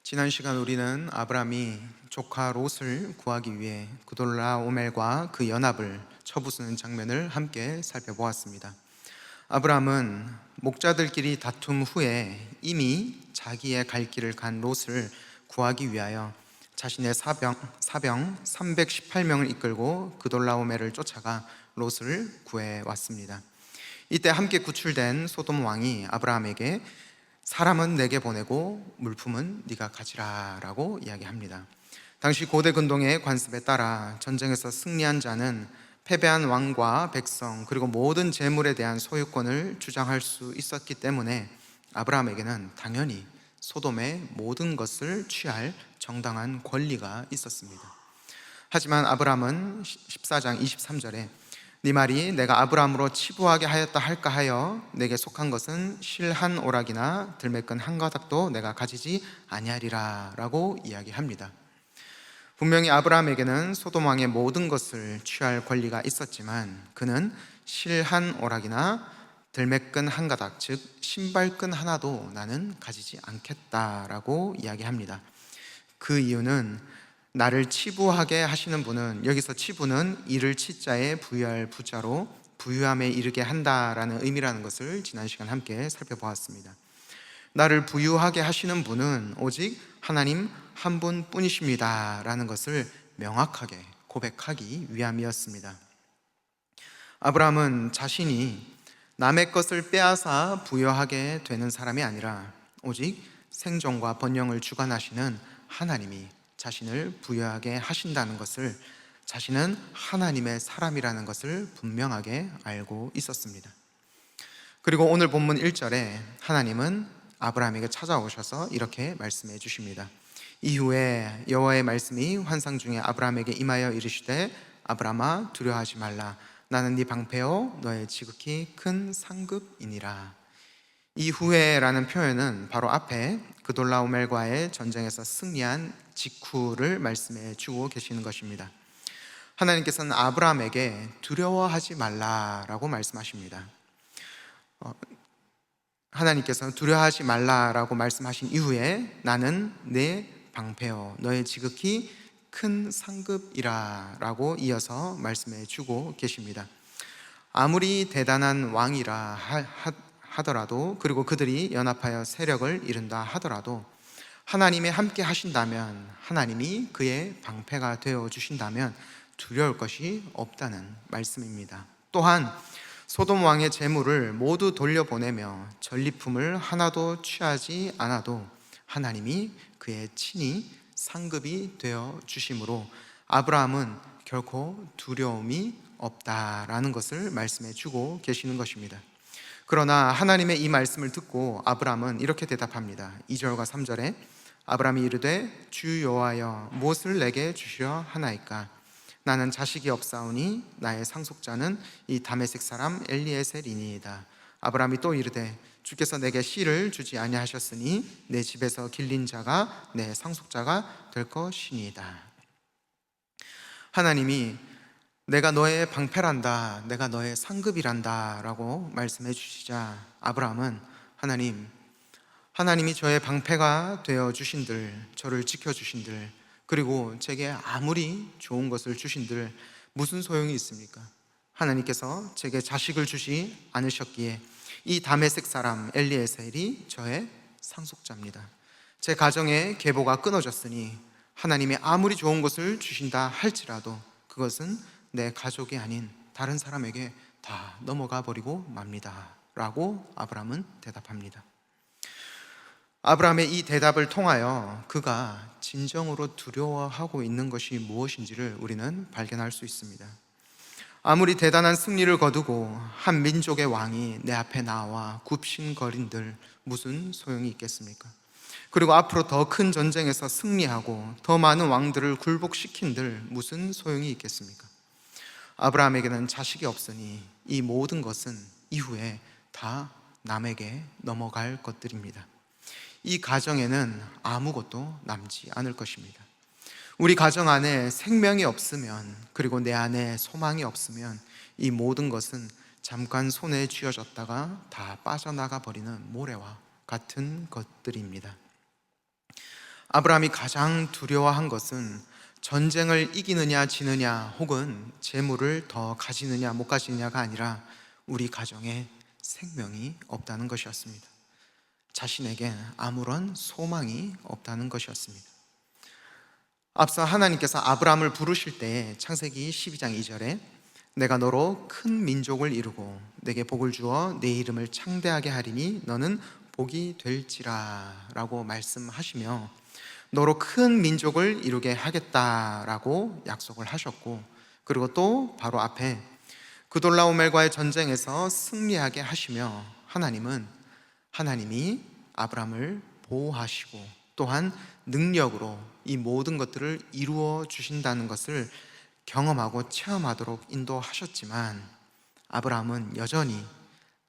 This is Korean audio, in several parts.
지난 시간 우리는 아브라함이 조카 롯을 구하기 위해 그돌라오멜과 그 연합을 쳐부수는 장면을 함께 살펴보았습니다. 아브라함은 목자들끼리 다툼 후에 이미 자기의 갈 길을 간 롯을 구하기 위하여 자신의 사병 318명을 이끌고 그돌라오멜을 쫓아가 롯을 구해왔습니다. 이때 함께 구출된 소돔 왕이 아브라함에게 사람은 내게 보내고 물품은 네가 가지라 라고 이야기합니다. 당시 고대 근동의 관습에 따라 전쟁에서 승리한 자는 패배한 왕과 백성 그리고 모든 재물에 대한 소유권을 주장할 수 있었기 때문에 아브라함에게는 당연히 소돔의 모든 것을 취할 정당한 권리가 있었습니다. 하지만 아브라함은 14장 23절에 네 말이 내가 아브라함으로 치부하게 하였다 할까 하여 내게 속한 것은 실 한 오락이나 들매끈 한 가닥도 내가 가지지 아니하리라 라고 이야기합니다. 분명히 아브라함에게는 소돔 왕의 모든 것을 취할 권리가 있었지만 그는 실 한 오락이나 들매끈 한 가닥, 즉 신발끈 하나도 나는 가지지 않겠다라고 이야기합니다. 그 이유는 나를 치부하게 하시는 분은, 여기서 치부는 이를 치자에 부유할 부자로 부유함에 이르게 한다라는 의미라는 것을 지난 시간 함께 살펴보았습니다. 나를 부유하게 하시는 분은 오직 하나님 한 분뿐이십니다 라는 것을 명확하게 고백하기 위함이었습니다. 아브라함은 자신이 남의 것을 빼앗아 부유하게 되는 사람이 아니라 오직 생존과 번영을 주관하시는 하나님이 자신을 부유하게 하신다는 것을, 자신은 하나님의 사람이라는 것을 분명하게 알고 있었습니다. 그리고 오늘 본문 1절에 하나님은 아브라함에게 찾아오셔서 이렇게 말씀해 주십니다. 이후에 여호와의 말씀이 환상 중에 아브라함에게 임하여 이르시되 아브라함아 두려워하지 말라 나는 네 방패요 너의 지극히 큰 상급이니라. 이후에라는 표현은 바로 앞에 그돌라오멜과의 전쟁에서 승리한 직후를 말씀해 주고 계시는 것입니다. 하나님께서는 아브라함에게 두려워하지 말라라고 말씀하십니다. 하나님께서는 두려워하지 말라라고 말씀하신 이후에 나는 내 방패요 너의 지극히 큰 상급이라 라고 이어서 말씀해 주고 계십니다. 아무리 대단한 왕이라 하더라도, 그리고 그들이 연합하여 세력을 이룬다 하더라도 하나님이 함께 하신다면, 하나님이 그의 방패가 되어 주신다면 두려울 것이 없다는 말씀입니다. 또한 소돔 왕의 재물을 모두 돌려보내며 전리품을 하나도 취하지 않아도 하나님이 그의 친히 상급이 되어 주심으로 아브라함은 결코 두려움이 없다라는 것을 말씀해 주고 계시는 것입니다. 그러나 하나님의 이 말씀을 듣고 아브라함은 이렇게 대답합니다. 2절과 3절에 아브라함이 이르되 주 여호와여 무엇을 내게 주시려 하나이까 나는 자식이 없사오니 나의 상속자는 이 다메섹 사람 엘리에셀이니이다. 아브라함이 또 이르되 주께서 내게 씨를 주지 아니하셨으니 내 집에서 길린 자가 내 상속자가 될 것이니이다. 하나님이 내가 너의 방패란다, 내가 너의 상급이란다 라고 말씀해 주시자 아브라함은 하나님이 저의 방패가 되어 주신들, 저를 지켜주신들, 그리고 제게 아무리 좋은 것을 주신들 무슨 소용이 있습니까? 하나님께서 제게 자식을 주시 않으셨기에 이 다메섹 사람 엘리에셀이 저의 상속자입니다. 제 가정의 계보가 끊어졌으니 하나님이 아무리 좋은 것을 주신다 할지라도 그것은 내 가족이 아닌 다른 사람에게 다 넘어가 버리고 맙니다 라고 아브라함은 대답합니다. 아브라함의 이 대답을 통하여 그가 진정으로 두려워하고 있는 것이 무엇인지를 우리는 발견할 수 있습니다. 아무리 대단한 승리를 거두고 한 민족의 왕이 내 앞에 나와 굽신거린들 무슨 소용이 있겠습니까? 그리고 앞으로 더 큰 전쟁에서 승리하고 더 많은 왕들을 굴복시킨들 무슨 소용이 있겠습니까? 아브라함에게는 자식이 없으니 이 모든 것은 이후에 다 남에게 넘어갈 것들입니다. 이 가정에는 아무것도 남지 않을 것입니다. 우리 가정 안에 생명이 없으면, 그리고 내 안에 소망이 없으면 이 모든 것은 잠깐 손에 쥐어졌다가 다 빠져나가 버리는 모래와 같은 것들입니다. 아브라함이 가장 두려워한 것은 전쟁을 이기느냐 지느냐 혹은 재물을 더 가지느냐 못 가지느냐가 아니라 우리 가정에 생명이 없다는 것이었습니다. 자신에게 아무런 소망이 없다는 것이었습니다. 앞서 하나님께서 아브라함을 부르실 때 창세기 12장 2절에 내가 너로 큰 민족을 이루고 내게 복을 주어 내 이름을 창대하게 하리니 너는 복이 될지라 라고 말씀하시며 너로 큰 민족을 이루게 하겠다라고 약속을 하셨고, 그리고 또 바로 앞에 그돌라오멜과의 전쟁에서 승리하게 하시며 하나님이 아브라함을 보호하시고 또한 능력으로 이 모든 것들을 이루어 주신다는 것을 경험하고 체험하도록 인도하셨지만, 아브라함은 여전히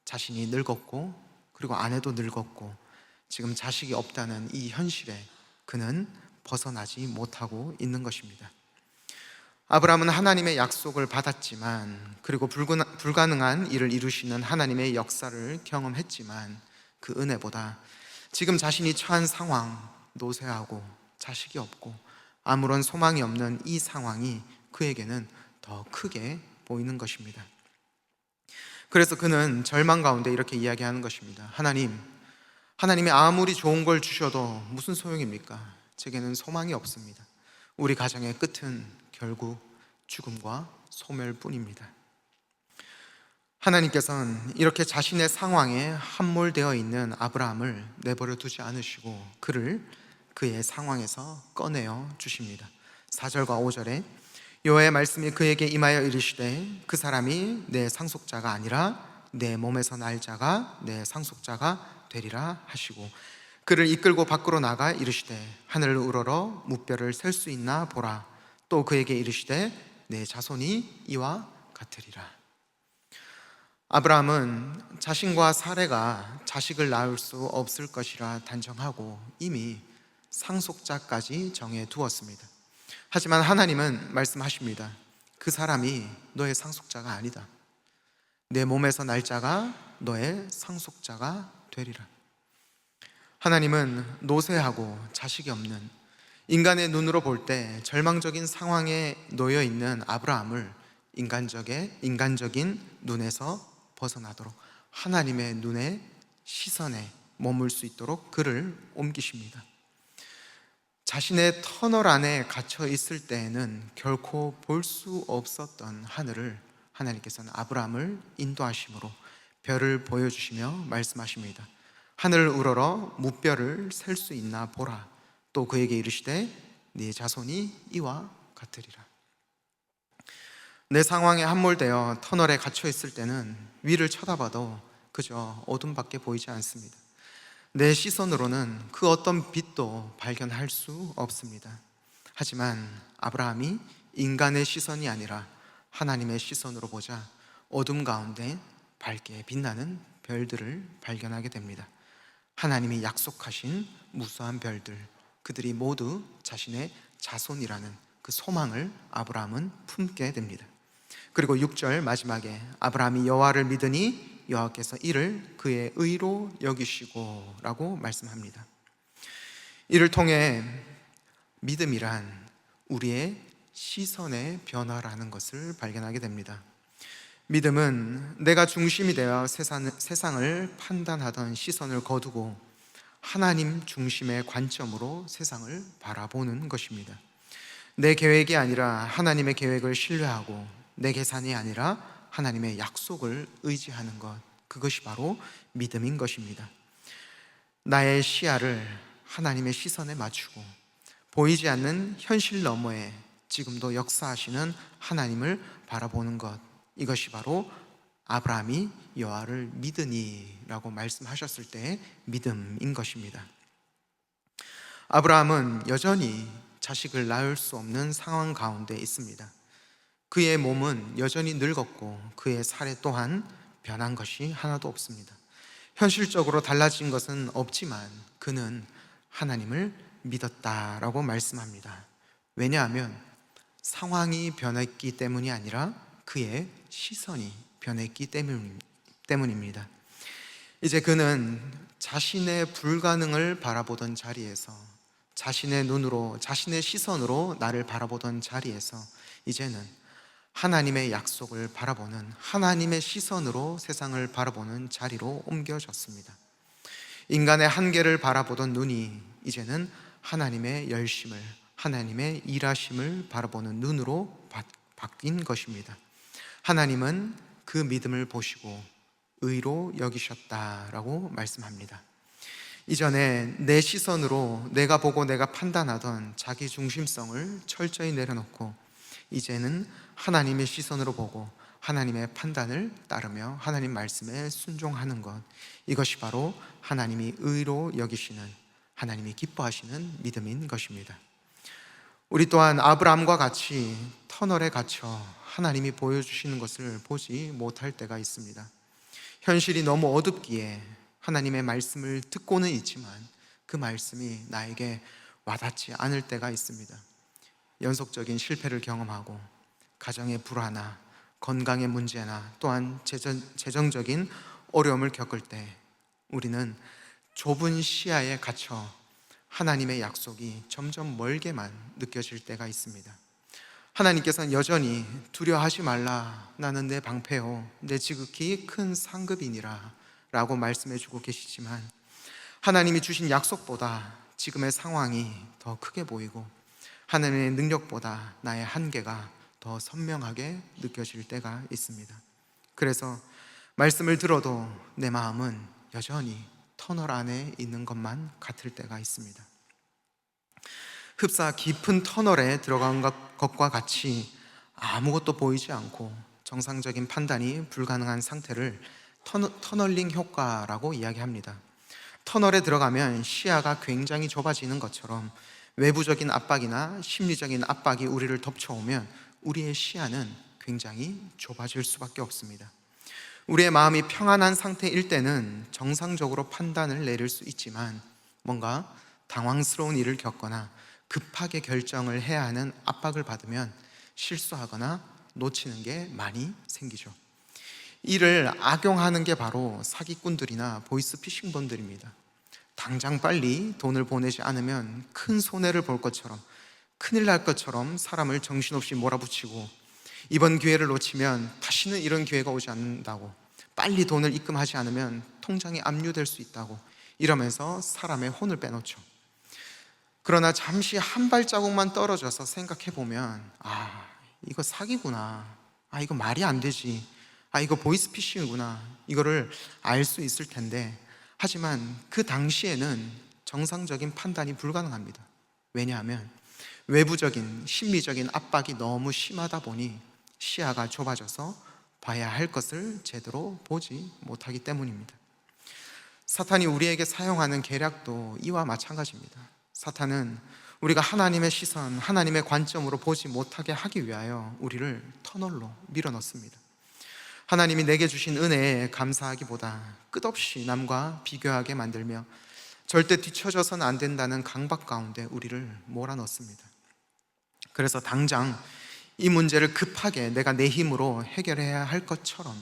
자신이 늙었고 그리고 아내도 늙었고 지금 자식이 없다는 이 현실에 그는 벗어나지 못하고 있는 것입니다. 아브라함은 하나님의 약속을 받았지만, 그리고 불가능한 일을 이루시는 하나님의 역사를 경험했지만, 그 은혜보다 지금 자신이 처한 상황, 노쇠하고 자식이 없고 아무런 소망이 없는 이 상황이 그에게는 더 크게 보이는 것입니다. 그래서 그는 절망 가운데 이렇게 이야기하는 것입니다. 하나님이 아무리 좋은 걸 주셔도 무슨 소용입니까? 제게는 소망이 없습니다. 우리 가정의 끝은 결국 죽음과 소멸뿐입니다. 하나님께서는 이렇게 자신의 상황에 함몰되어 있는 아브라함을 내버려 두지 않으시고 그를 그의 상황에서 꺼내어 주십니다. 4절과 5절에 여호와의 말씀이 그에게 임하여 이르시되 그 사람이 내 상속자가 아니라 내 몸에서 날 자가 내 상속자가 되리라 하시고, 그를 이끌고 밖으로 나가 이르시되 하늘을 우러러 무뼈를 셀 수 있나 보라. 또 그에게 이르시되 내 자손이 이와 같으리라. 아브라함은 자신과 사레가 자식을 낳을 수 없을 것이라 단정하고 이미 상속자까지 정해 두었습니다. 하지만 하나님은 말씀하십니다. 그 사람이 너의 상속자가 아니다. 내 몸에서 날 자가 너의 상속자가 되리라. 하나님은 노쇠하고 자식이 없는, 인간의 눈으로 볼 때 절망적인 상황에 놓여 있는 아브라함을 인간적인 눈에서 벗어나도록 하나님의 눈에, 시선에 머물 수 있도록 그를 옮기십니다. 자신의 터널 안에 갇혀 있을 때에는 결코 볼 수 없었던 하늘을 하나님께서는 아브라함을 인도하심으로 별을 보여주시며 말씀하십니다. 하늘을 우러러 무뼈를 셀 수 있나 보라. 또 그에게 이르시되 네 자손이 이와 같으리라. 내 상황에 함몰되어 터널에 갇혀 있을 때는 위를 쳐다봐도 그저 어둠밖에 보이지 않습니다. 내 시선으로는 그 어떤 빛도 발견할 수 없습니다. 하지만 아브라함이 인간의 시선이 아니라 하나님의 시선으로 보자 어둠 가운데 밝게 빛나는 별들을 발견하게 됩니다. 하나님이 약속하신 무수한 별들, 그들이 모두 자신의 자손이라는 그 소망을 아브라함은 품게 됩니다. 그리고 6절 마지막에 아브라함이 여호와를 믿으니 여호와께서 이를 그의 의로 여기시고 라고 말씀합니다. 이를 통해 믿음이란 우리의 시선의 변화라는 것을 발견하게 됩니다. 믿음은 내가 중심이 되어 세상을 판단하던 시선을 거두고 하나님 중심의 관점으로 세상을 바라보는 것입니다. 내 계획이 아니라 하나님의 계획을 신뢰하고 내 계산이 아니라 하나님의 약속을 의지하는 것, 그것이 바로 믿음인 것입니다. 나의 시야를 하나님의 시선에 맞추고 보이지 않는 현실 너머에 지금도 역사하시는 하나님을 바라보는 것, 이것이 바로 아브라함이 여호와를 믿으니 라고 말씀하셨을 때의 믿음인 것입니다. 아브라함은 여전히 자식을 낳을 수 없는 상황 가운데 있습니다. 그의 몸은 여전히 늙었고 그의 사례 또한 변한 것이 하나도 없습니다. 현실적으로 달라진 것은 없지만 그는 하나님을 믿었다라고 말씀합니다. 왜냐하면 상황이 변했기 때문이 아니라 그의 시선이 변했기 때문입니다. 이제 그는 자신의 불가능을 바라보던 자리에서 자신의 눈으로, 자신의 시선으로 나를 바라보던 자리에서 이제는 하나님의 약속을 바라보는, 하나님의 시선으로 세상을 바라보는 자리로 옮겨졌습니다. 인간의 한계를 바라보던 눈이 이제는 하나님의 열심을, 하나님의 일하심을 바라보는 눈으로 바뀐 것입니다. 하나님은 그 믿음을 보시고 의로 여기셨다라고 말씀합니다. 이전에 내 시선으로 내가 보고 내가 판단하던 자기 중심성을 철저히 내려놓고 이제는 하나님의 시선으로 보고 하나님의 판단을 따르며 하나님 말씀에 순종하는 것, 이것이 바로 하나님이 의로 여기시는, 하나님이 기뻐하시는 믿음인 것입니다. 우리 또한 아브라함과 같이 터널에 갇혀 하나님이 보여주시는 것을 보지 못할 때가 있습니다. 현실이 너무 어둡기에 하나님의 말씀을 듣고는 있지만 그 말씀이 나에게 와닿지 않을 때가 있습니다. 연속적인 실패를 경험하고 가정의 불화나 건강의 문제나 또한 재정적인 어려움을 겪을 때 우리는 좁은 시야에 갇혀 하나님의 약속이 점점 멀게만 느껴질 때가 있습니다. 하나님께서는 여전히 두려워하지 말라, 나는 내 방패요 내 지극히 큰 상급이니라 라고 말씀해 주고 계시지만 하나님이 주신 약속보다 지금의 상황이 더 크게 보이고 하나님의 능력보다 나의 한계가 더 선명하게 느껴질 때가 있습니다. 그래서 말씀을 들어도 내 마음은 여전히 터널 안에 있는 것만 같을 때가 있습니다. 흡사 깊은 터널에 들어간 것과 같이 아무것도 보이지 않고 정상적인 판단이 불가능한 상태를 터널링 효과라고 이야기합니다. 터널에 들어가면 시야가 굉장히 좁아지는 것처럼 외부적인 압박이나 심리적인 압박이 우리를 덮쳐오면 우리의 시야는 굉장히 좁아질 수밖에 없습니다. 우리의 마음이 평안한 상태일 때는 정상적으로 판단을 내릴 수 있지만 뭔가 당황스러운 일을 겪거나 급하게 결정을 해야 하는 압박을 받으면 실수하거나 놓치는 게 많이 생기죠. 이를 악용하는 게 바로 사기꾼들이나 보이스피싱범들입니다. 당장 빨리 돈을 보내지 않으면 큰 손해를 볼 것처럼, 큰일 날 것처럼 사람을 정신없이 몰아붙이고 이번 기회를 놓치면 다시는 이런 기회가 오지 않는다고, 빨리 돈을 입금하지 않으면 통장이 압류될 수 있다고 이러면서 사람의 혼을 빼놓죠. 그러나 잠시 한 발자국만 떨어져서 생각해 보면 이거 사기구나, 이거 말이 안 되지, 이거 보이스피싱이구나, 이거를 알 수 있을 텐데, 하지만 그 당시에는 정상적인 판단이 불가능합니다. 왜냐하면 외부적인 심리적인 압박이 너무 심하다 보니 시야가 좁아져서 봐야 할 것을 제대로 보지 못하기 때문입니다. 사탄이 우리에게 사용하는 계략도 이와 마찬가지입니다. 사탄은 우리가 하나님의 시선, 하나님의 관점으로 보지 못하게 하기 위하여 우리를 터널로 밀어넣습니다. 하나님이 내게 주신 은혜에 감사하기보다 끝없이 남과 비교하게 만들며 절대 뒤처져서는 안 된다는 강박 가운데 우리를 몰아넣습니다. 그래서 당장 이 문제를 급하게 내가 내 힘으로 해결해야 할 것처럼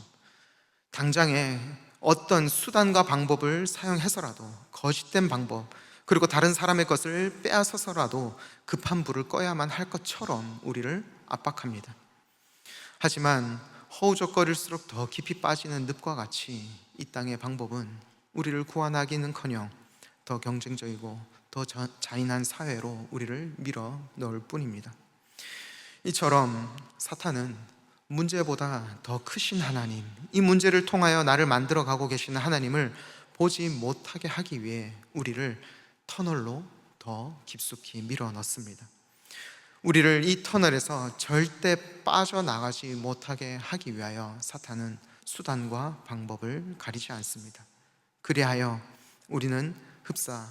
당장에 어떤 수단과 방법을 사용해서라도, 거짓된 방법, 그리고 다른 사람의 것을 빼앗아서라도 급한 불을 꺼야만 할 것처럼 우리를 압박합니다. 하지만 허우적거릴수록 더 깊이 빠지는 늪과 같이 이 땅의 방법은 우리를 구원하기는커녕 더 경쟁적이고 더 잔인한 사회로 우리를 밀어 넣을 뿐입니다. 이처럼 사탄은 문제보다 더 크신 하나님, 이 문제를 통하여 나를 만들어가고 계시는 하나님을 보지 못하게 하기 위해 우리를 터널로 더 깊숙이 밀어 넣습니다. 우리를 이 터널에서 절대 빠져나가지 못하게 하기 위하여 사탄은 수단과 방법을 가리지 않습니다. 그리하여 우리는 흡사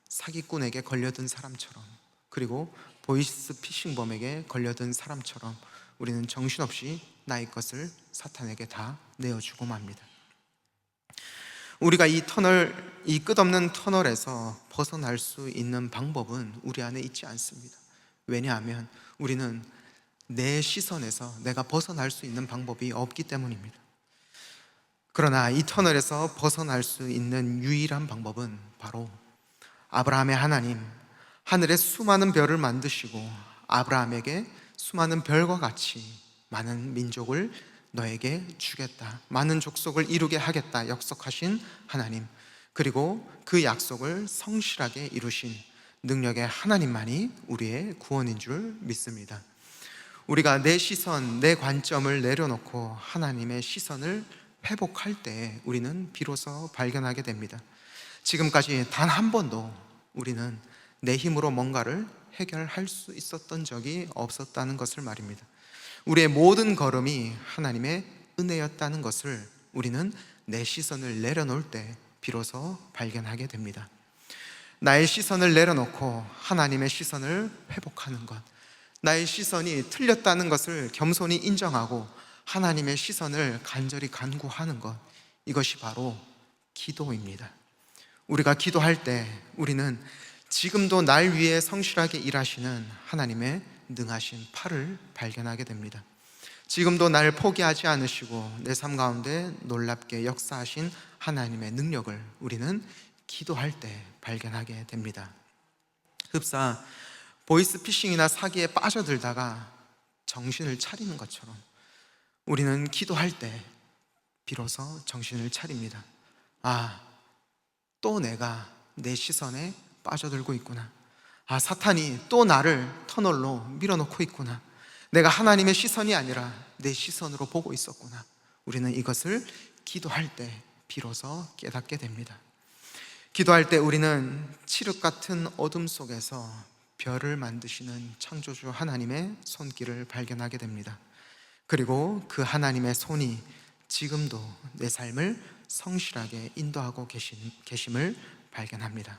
사기꾼에게 걸려든 사람처럼, 그리고 보이스피싱범에게 걸려든 사람처럼 우리는 정신없이 나의 것을 사탄에게 다 내어주고 맙니다. 우리가 이 끝없는 터널에서 벗어날 수 있는 방법은 우리 안에 있지 않습니다. 왜냐하면 우리는 내 시선에서 내가 벗어날 수 있는 방법이 없기 때문입니다. 그러나 이 터널에서 벗어날 수 있는 유일한 방법은 바로 아브라함의 하나님, 하늘에 수많은 별을 만드시고 아브라함에게 수많은 별과 같이 많은 민족을 너에게 주겠다, 많은 족속을 이루게 하겠다 약속하신 하나님, 그리고 그 약속을 성실하게 이루신 능력의 하나님만이 우리의 구원인 줄 믿습니다. 우리가 내 시선, 내 관점을 내려놓고 하나님의 시선을 회복할 때 우리는 비로소 발견하게 됩니다. 지금까지 단 한 번도 우리는 내 힘으로 뭔가를 해결할 수 있었던 적이 없었다는 것을 말입니다. 우리의 모든 걸음이 하나님의 은혜였다는 것을 우리는 내 시선을 내려놓을 때 비로소 발견하게 됩니다. 나의 시선을 내려놓고 하나님의 시선을 회복하는 것, 나의 시선이 틀렸다는 것을 겸손히 인정하고 하나님의 시선을 간절히 간구하는 것, 이것이 바로 기도입니다. 우리가 기도할 때 우리는 지금도 날 위해 성실하게 일하시는 하나님의 능하신 팔을 발견하게 됩니다. 지금도 날 포기하지 않으시고 내 삶 가운데 놀랍게 역사하신 하나님의 능력을 우리는 기도할 때 발견하게 됩니다. 흡사 보이스피싱이나 사기에 빠져들다가 정신을 차리는 것처럼 우리는 기도할 때 비로소 정신을 차립니다. 또 내가 내 시선에 빠져들고 있구나. 사탄이 또 나를 터널로 밀어놓고 있구나. 내가 하나님의 시선이 아니라 내 시선으로 보고 있었구나. 우리는 이것을 기도할 때 비로소 깨닫게 됩니다. 기도할 때 우리는 칠흑 같은 어둠 속에서 별을 만드시는 창조주 하나님의 손길을 발견하게 됩니다. 그리고 그 하나님의 손이 지금도 내 삶을 성실하게 인도하고 계심을 발견합니다.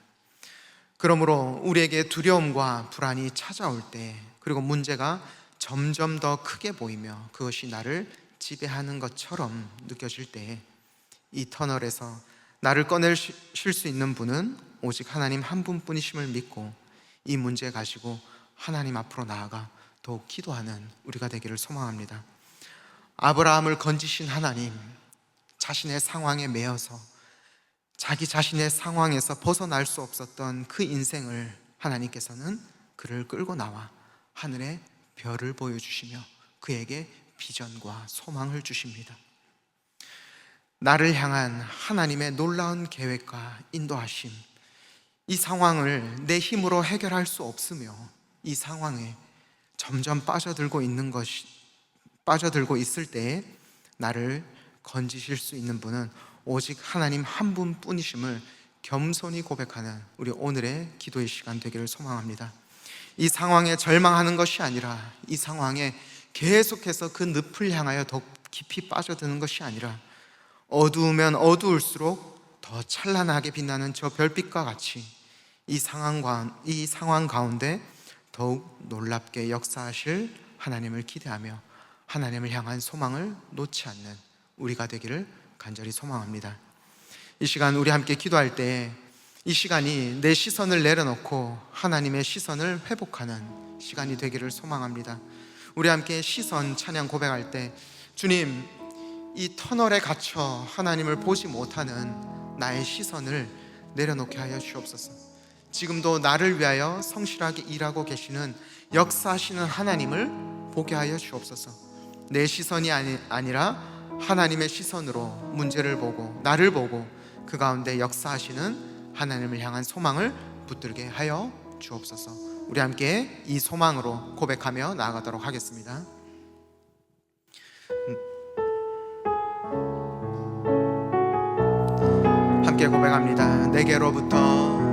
그러므로 우리에게 두려움과 불안이 찾아올 때, 그리고 문제가 점점 더 크게 보이며 그것이 나를 지배하는 것처럼 느껴질 때, 이 터널에서 나를 꺼내실 수 있는 분은 오직 하나님 한 분뿐이심을 믿고 이 문제 가지고 하나님 앞으로 나아가 더욱 기도하는 우리가 되기를 소망합니다. 아브라함을 건지신 하나님, 자신의 상황에 매여서 자기 자신의 상황에서 벗어날 수 없었던 그 인생을 하나님께서는 그를 끌고 나와 하늘의 별을 보여주시며 그에게 비전과 소망을 주십니다. 나를 향한 하나님의 놀라운 계획과 인도하심, 이 상황을 내 힘으로 해결할 수 없으며 이 상황에 점점 빠져들고 있을 때에 나를 건지실 수 있는 분은 오직 하나님 한 분뿐이심을 겸손히 고백하는 우리 오늘의 기도의 시간 되기를 소망합니다. 이 상황에 절망하는 것이 아니라, 이 상황에 계속해서 그 늪을 향하여 더 깊이 빠져드는 것이 아니라, 어두우면 어두울수록 더 찬란하게 빛나는 저 별빛과 같이 이 상황 가운데 더욱 놀랍게 역사하실 하나님을 기대하며 하나님을 향한 소망을 놓지 않는 우리가 되기를 간절히 소망합니다. 이 시간 우리 함께 기도할 때 이 시간이 내 시선을 내려놓고 하나님의 시선을 회복하는 시간이 되기를 소망합니다. 우리 함께 시선 찬양 고백할 때, 주님, 이 터널에 갇혀 하나님을 보지 못하는 나의 시선을 내려놓게 하여 주옵소서. 지금도 나를 위하여 성실하게 일하고 계시는 역사하시는 하나님을 보게 하여 주옵소서. 내 시선이 아니라 하나님의 시선으로 문제를 보고 나를 보고 그 가운데 역사하시는 하나님을 향한 소망을 붙들게 하여 주옵소서. 우리 함께 이 소망으로 고백하며 나아가도록 하겠습니다. 함께 고백합니다. 내게로부터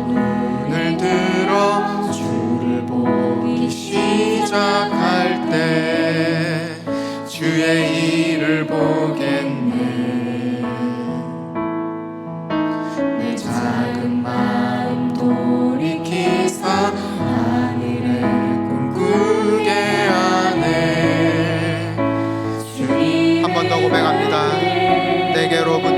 눈을 들어 주를 보기 시작할 때 주의 일을 보겠네. 내 작은 마음 돌이키사 하늘을 꿈꾸게 하네. 한 번 더 고백합니다. 내게로부터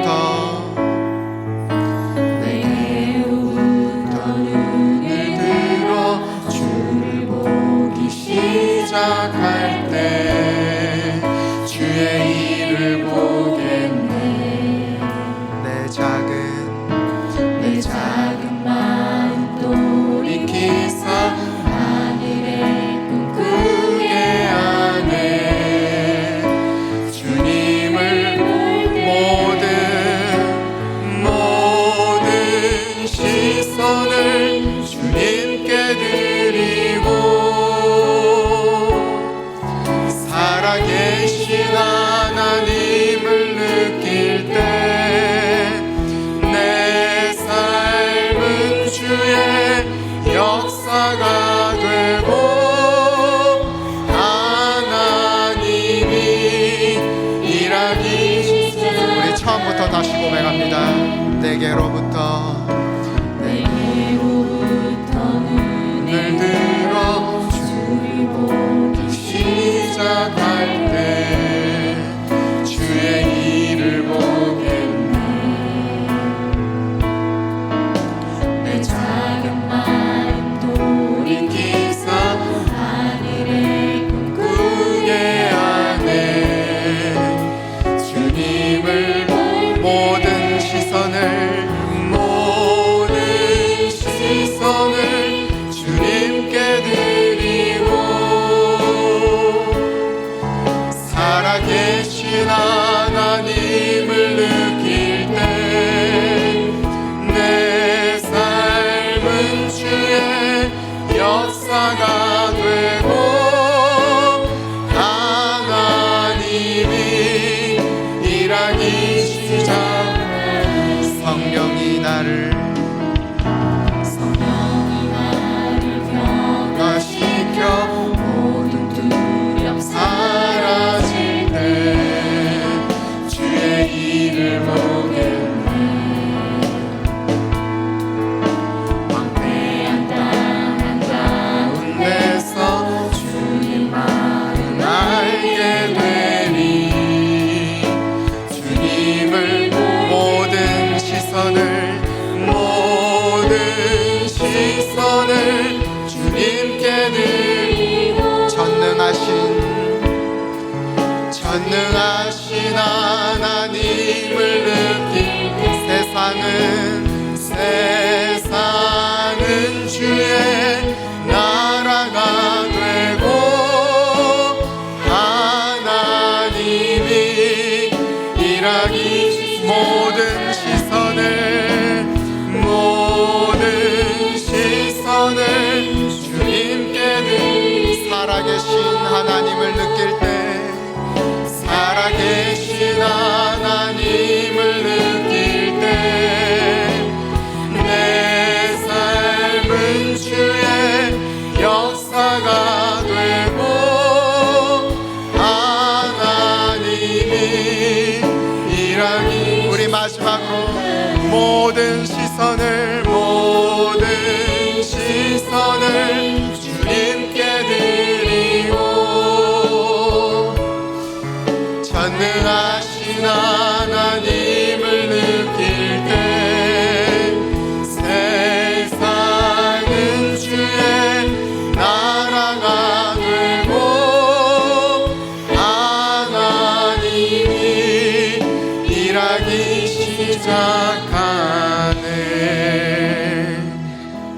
모든 시선을 주님께 드리고 전능하신 하나님을 느끼 세상은 주의 나라가 되고 하나님이 일하기 모든 시선을 주님께 드리 살아계신 하나님을 느낄 때 살아계신 하나님을 느낄 때 내 삶은 주의 역사가 되고 하나님이 일하기 우리 마지막으로 모든 시선을 주님께 드리고 전능하신 하나님을 느낄 때 세상은 주의 나라가 되고 하나님이 일하기 시작하네.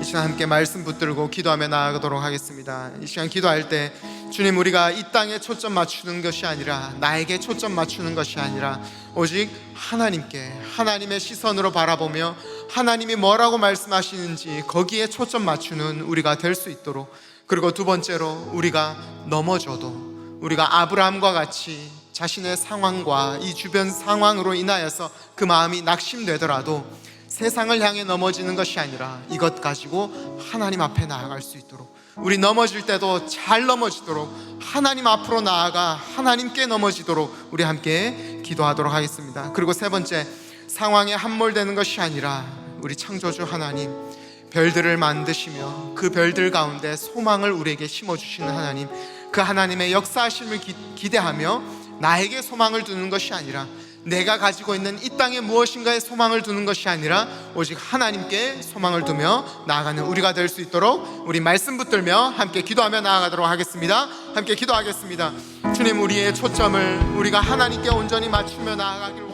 이 시간 함께 말씀 붙들고 기도하며 나아가도록 하겠습니다. 이 시간 기도할 때 주님, 우리가 이 땅에 초점 맞추는 것이 아니라 나에게 초점 맞추는 것이 아니라 오직 하나님께 하나님의 시선으로 바라보며 하나님이 뭐라고 말씀하시는지 거기에 초점 맞추는 우리가 될 수 있도록, 그리고 두 번째로 우리가 넘어져도 우리가 아브라함과 같이 자신의 상황과 이 주변 상황으로 인하여서 그 마음이 낙심되더라도 세상을 향해 넘어지는 것이 아니라 이것 가지고 하나님 앞에 나아갈 수 있도록, 우리 넘어질 때도 잘 넘어지도록 하나님 앞으로 나아가 하나님께 넘어지도록 우리 함께 기도하도록 하겠습니다. 그리고 세 번째, 상황에 함몰되는 것이 아니라 우리 창조주 하나님, 별들을 만드시며 그 별들 가운데 소망을 우리에게 심어주시는 하나님, 그 하나님의 역사하심을 기대하며 나에게 소망을 두는 것이 아니라 내가 가지고 있는 이 땅에 무엇인가에 소망을 두는 것이 아니라 오직 하나님께 소망을 두며 나아가는 우리가 될 수 있도록 우리 말씀 붙들며 함께 기도하며 나아가도록 하겠습니다. 함께 기도하겠습니다. 주님, 우리의 초점을 우리가 하나님께 온전히 맞추며 나아가길